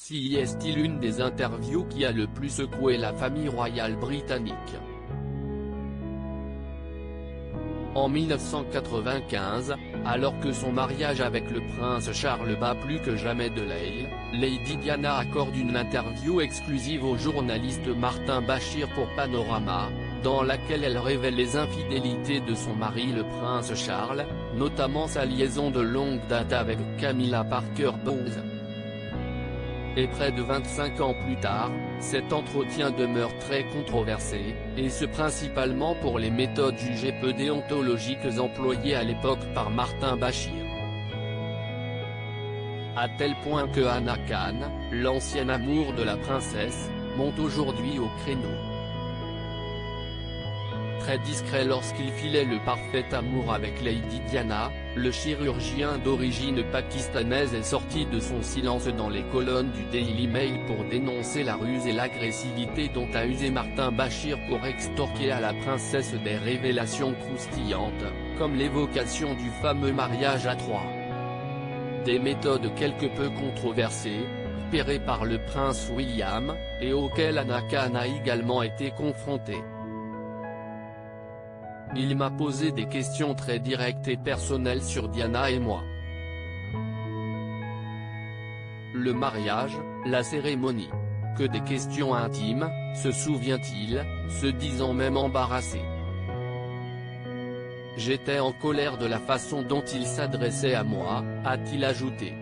Si est-il une des interviews qui a le plus secoué la famille royale britannique. En 1995, alors que son mariage avec le prince Charles bat plus que jamais de l'aile, Lady Diana accorde une interview exclusive au journaliste Martin Bashir pour Panorama, dans laquelle elle révèle les infidélités de son mari le prince Charles, notamment sa liaison de longue date avec Camilla Parker Bowles. Et près de 25 ans plus tard, cet entretien demeure très controversé, et ce principalement pour les méthodes jugées peu déontologiques employées à l'époque par Martin Bashir. À tel point que Anna Khan, l'ancien amour de la princesse, monte aujourd'hui au créneau. Très discret lorsqu'il filait le parfait amour avec Lady Diana, le chirurgien d'origine pakistanaise est sorti de son silence dans les colonnes du Daily Mail pour dénoncer la ruse et l'agressivité dont a usé Martin Bashir pour extorquer à la princesse des révélations croustillantes, comme l'évocation du fameux mariage à trois. Des méthodes quelque peu controversées, repérées par le prince William, et auxquelles Anna Khan a également été confrontée. Il m'a posé des questions très directes et personnelles sur Diana et moi. Le mariage, la cérémonie. Que des questions intimes, se souvient-il, se disant même embarrassé. J'étais en colère de la façon dont il s'adressait à moi, a-t-il ajouté.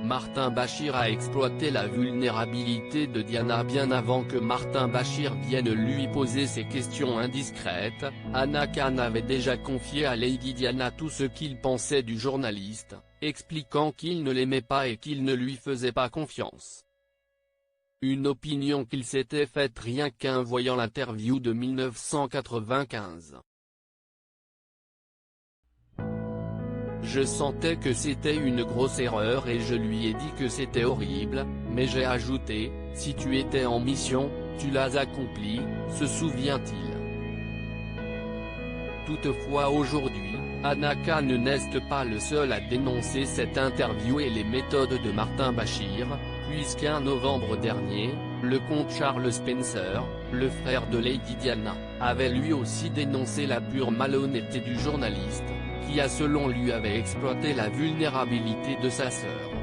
Martin Bashir a exploité la vulnérabilité de Diana bien avant que Martin Bashir vienne lui poser ses questions indiscrètes. Anna Khan avait déjà confié à Lady Diana tout ce qu'il pensait du journaliste, expliquant qu'il ne l'aimait pas et qu'il ne lui faisait pas confiance. Une opinion qu'il s'était faite rien qu'en voyant l'interview de 1995. Je sentais que c'était une grosse erreur et je lui ai dit que c'était horrible, mais j'ai ajouté, si tu étais en mission, tu l'as accompli, se souvient-il. Toutefois aujourd'hui, Anna Khan n'est pas le seul à dénoncer cette interview et les méthodes de Martin Bashir, puisqu'en novembre dernier, le comte Charles Spencer, le frère de Lady Diana, avait lui aussi dénoncé la pure malhonnêteté du journaliste, qui a selon lui avait exploité la vulnérabilité de sa sœur.